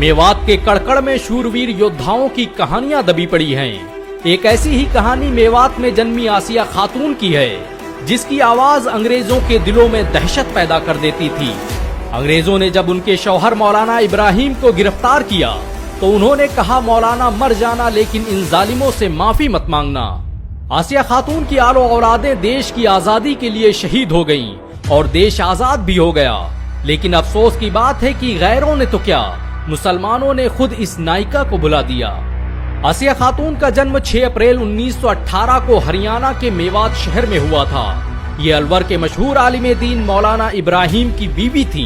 मेवात के कड़कड़ में शूरवीर योद्धाओं की कहानियां दबी पड़ी हैं। एक ऐसी ही कहानी मेवात में जन्मी आसिया खातून की है, जिसकी आवाज अंग्रेजों के दिलों में दहशत पैदा कर देती थी। अंग्रेजों ने जब उनके शौहर मौलाना इब्राहिम को गिरफ्तार किया तो उन्होंने कहा, मौलाना मर जाना लेकिन इन जालिमों से माफी मत मांगना। आसिया खातून की आलो औलादें देश की आजादी के लिए शहीद हो गईं और देश आजाद भी हो गया। लेकिन अफसोस की बात है कि गैरों ने तो क्या, मुसलमानों ने खुद इस नायिका को भुला दिया। आसिया खातून का जन्म 6 अप्रैल 1918 को हरियाणा के मेवात शहर में हुआ था। ये अलवर के मशहूर आलिम दीन मौलाना इब्राहिम की बीवी थी।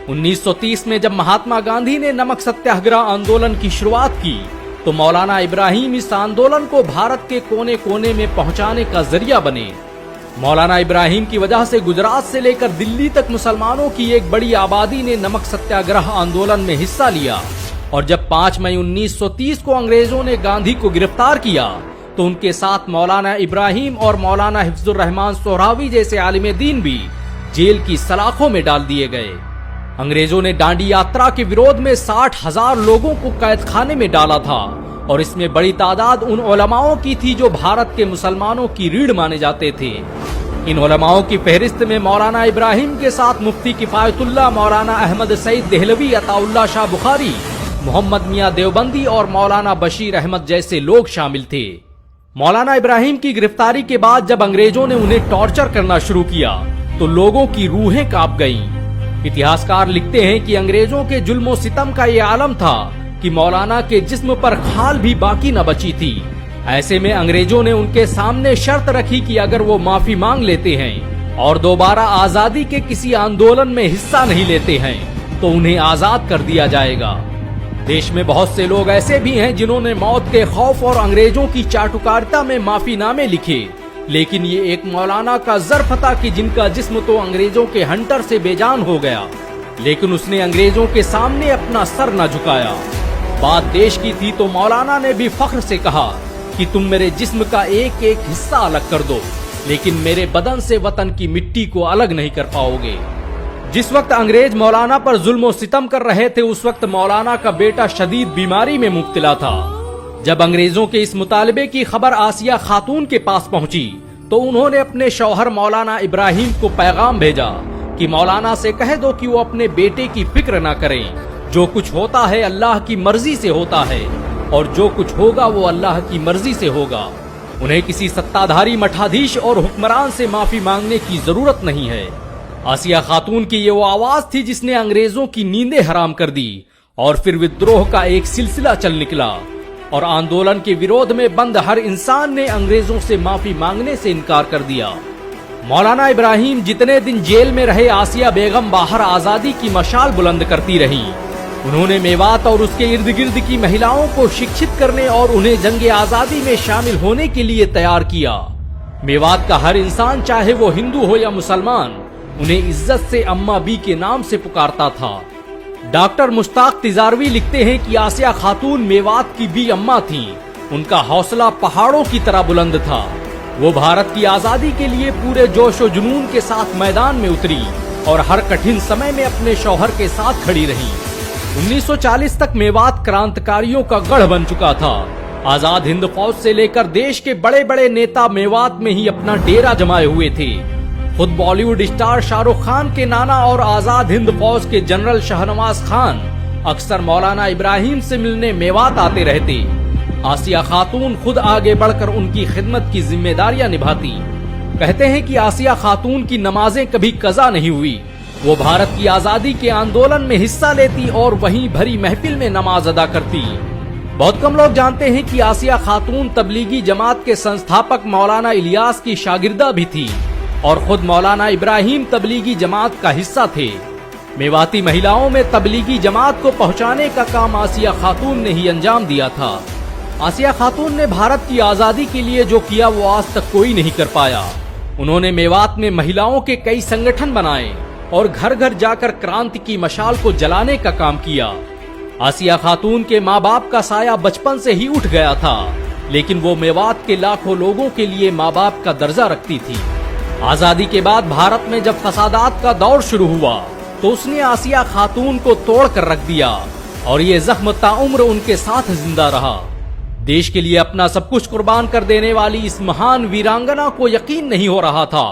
1930 में जब महात्मा गांधी ने नमक सत्याग्रह आंदोलन की शुरुआत की तो मौलाना इब्राहिम इस आंदोलन को भारत के कोने कोने में पहुंचाने का जरिया बने। मौलाना इब्राहिम की वजह से गुजरात से लेकर दिल्ली तक मुसलमानों की एक बड़ी आबादी ने नमक सत्याग्रह आंदोलन में हिस्सा लिया। और जब 5 मई 1930 को अंग्रेजों ने गांधी को गिरफ्तार किया तो उनके साथ मौलाना इब्राहिम और मौलाना हिफ्जुर रहमान सोहरावी जैसे आलिम दीन भी जेल की सलाखों में डाल दिए गए। अंग्रेजों ने दांडी यात्रा के विरोध में 60,000 लोगों को कैद खाने में डाला था और इसमें बड़ी तादाद उन उलमाओं की थी जो भारत के मुसलमानों की रीढ़ माने जाते थे। इन उलमाओं की फहरिस्त में मौलाना इब्राहिम के साथ मुफ्ती किफायतुल्लाह, मौलाना अहमद सईद देहलवी, अताउल्लाह शाह बुखारी, मोहम्मद मियां देवबंदी और मौलाना बशीर अहमद जैसे लोग शामिल थे। मौलाना इब्राहिम की गिरफ्तारी के बाद जब अंग्रेजों ने उन्हें टॉर्चर करना शुरू किया तो लोगों की रूहें कांप गईं। इतिहासकार लिखते हैं कि अंग्रेजों के जुल्म सितम का ये आलम था कि मौलाना के जिस्म पर खाल भी बाकी न बची थी। ऐसे में अंग्रेजों ने उनके सामने शर्त रखी कि अगर वो माफी मांग लेते हैं और दोबारा आजादी के किसी आंदोलन में हिस्सा नहीं लेते हैं तो उन्हें आजाद कर दिया जाएगा। देश में बहुत से लोग ऐसे भी हैं जिन्होंने मौत के खौफ और अंग्रेजों की चाटुकारिता में माफीनामे लिखे, लेकिन ये एक मौलाना का ज़र्फ था कि जिनका जिस्म तो अंग्रेजों के हंटर से बेजान हो गया, लेकिन उसने अंग्रेजों के सामने अपना सर न झुकाया। बात देश की थी तो मौलाना ने भी फख्र से कहा कि तुम मेरे जिस्म का एक एक हिस्सा अलग कर दो, लेकिन मेरे बदन से वतन की मिट्टी को अलग नहीं कर पाओगे। जिस वक्त अंग्रेज मौलाना पर जुल्म सितम कर रहे थे उस वक्त मौलाना का बेटा शदीद बीमारी में मुब्तला था। जब अंग्रेजों के इस मुतालबे की खबर आसिया खातून के पास पहुंची तो उन्होंने अपने शौहर मौलाना इब्राहिम को पैगाम भेजा कि मौलाना से कह दो कि वो अपने बेटे की फिक्र न करें। जो कुछ होता है अल्लाह की मर्जी से होता है और जो कुछ होगा वो अल्लाह की मर्जी से होगा। उन्हें किसी सत्ताधारी मठाधीश और हुक्मरान से माफी मांगने की जरूरत नहीं है। आसिया खातून की ये वो आवाज थी जिसने अंग्रेजों की नींदें हराम कर दी और फिर विद्रोह का एक सिलसिला चल निकला और आंदोलन के विरोध में बंद हर इंसान ने अंग्रेजों से माफी मांगने से इनकार कर दिया। मौलाना इब्राहिम जितने दिन जेल में रहे, आसिया बेगम बाहर आजादी की मशाल बुलंद करती रही। उन्होंने मेवात और उसके इर्द गिर्द की महिलाओं को शिक्षित करने और उन्हें जंगे आजादी में शामिल होने के लिए तैयार किया। मेवात का हर इंसान, चाहे वो हिंदू हो या मुसलमान, उन्हें इज्जत से अम्मा बी के नाम से पुकारता था। डॉक्टर मुश्ताक तिजारवी लिखते हैं कि आसिया खातून मेवात की भी अम्मा थीं। उनका हौसला पहाड़ों की तरह बुलंद था। वो भारत की आजादी के लिए पूरे जोश और जुनून के साथ मैदान में उतरी और हर कठिन समय में अपने शौहर के साथ खड़ी रही। 1940 तक मेवात क्रांतिकारियों का गढ़ बन चुका था। आजाद हिंद फौज से लेकर देश के बड़े बड़े नेता मेवात में ही अपना डेरा जमाए हुए थे। खुद बॉलीवुड स्टार शाहरुख खान के नाना और आजाद हिंद फौज के जनरल शाहनवाज खान अक्सर मौलाना इब्राहिम से मिलने मेवात आते रहते। आसिया खातून खुद आगे बढ़कर उनकी खिदमत की जिम्मेदारियां निभाती। कहते हैं कि आसिया खातून की नमाजें कभी कज़ा नहीं हुई। वो भारत की आजादी के आंदोलन में हिस्सा लेती और वहीं भरी महफिल में नमाज अदा करती। बहुत कम लोग जानते हैं कि आसिया खातून तबलीगी जमात के संस्थापक मौलाना इलियास की शागिर्दा भी थी और खुद मौलाना इब्राहिम तबलीगी जमात का हिस्सा थे। मेवाती महिलाओं में तबलीगी जमात को पहुंचाने का काम आसिया खातून ने ही अंजाम दिया था। आसिया खातून ने भारत की आजादी के लिए जो किया वो आज तक कोई नहीं कर पाया। उन्होंने मेवात में महिलाओं के कई संगठन बनाए और घर घर जाकर क्रांति की मशाल को जलाने का काम किया। आसिया खातून के माँ बाप का साया बचपन से ही उठ गया था, लेकिन वो मेवात के लाखों लोगों के लिए माँ बाप का दर्जा रखती थी। आजादी के बाद भारत में जब फसादात का दौर शुरू हुआ तो उसने आसिया खातून को तोड़ कर रख दिया और ये जख्म ताउम्र उनके साथ जिंदा रहा। देश के लिए अपना सब कुछ कुर्बान कर देने वाली इस महान वीरांगना को यकीन नहीं हो रहा था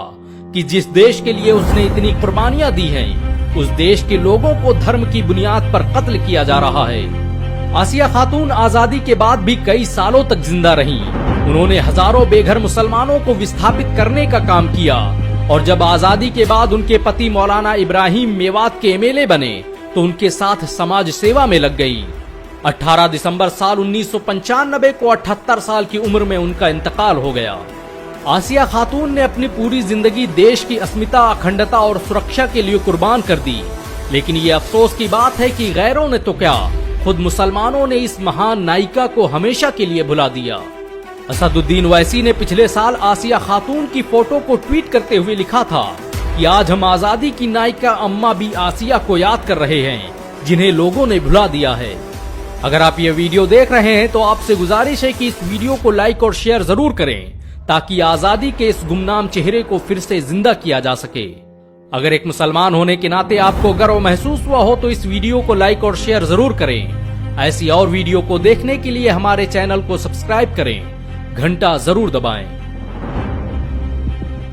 कि जिस देश के लिए उसने इतनी कुर्बानियां दी हैं, उस देश के लोगों को धर्म की बुनियाद पर कत्ल किया जा रहा है। आसिया खातून आजादी के बाद भी कई सालों तक जिंदा रहीं। उन्होंने हजारों बेघर मुसलमानों को विस्थापित करने का काम किया और जब आजादी के बाद उनके पति मौलाना इब्राहिम मेवात के एमएलए बने तो उनके साथ समाज सेवा में लग गई। 18 दिसंबर साल 1995 को 78 साल की उम्र में उनका इंतकाल हो गया। आसिया खातून ने अपनी पूरी जिंदगी देश की अस्मिता, अखंडता और सुरक्षा के लिए कुर्बान कर दी, लेकिन ये अफसोस की बात है कि गैरों ने तो क्या, खुद मुसलमानों ने इस महान नायिका को हमेशा के लिए भुला दिया। असदुद्दीन ओवैसी ने पिछले साल आसिया खातून की फोटो को ट्वीट करते हुए लिखा था कि आज हम आजादी की नायिका अम्मा बी आसिया को याद कर रहे हैं, जिन्हें लोगों ने भुला दिया है। अगर आप ये वीडियो देख रहे हैं तो आपसे गुजारिश है कि इस वीडियो को लाइक और शेयर जरूर करें ताकि आजादी के इस गुमनाम चेहरे को फिर से जिंदा किया जा सके। अगर एक मुसलमान होने के नाते आपको गर्व महसूस हुआ हो तो इस वीडियो को लाइक और शेयर जरूर करें। ऐसी और वीडियो को देखने के लिए हमारे चैनल को सब्सक्राइब करें, घंटा जरूर दबाएं।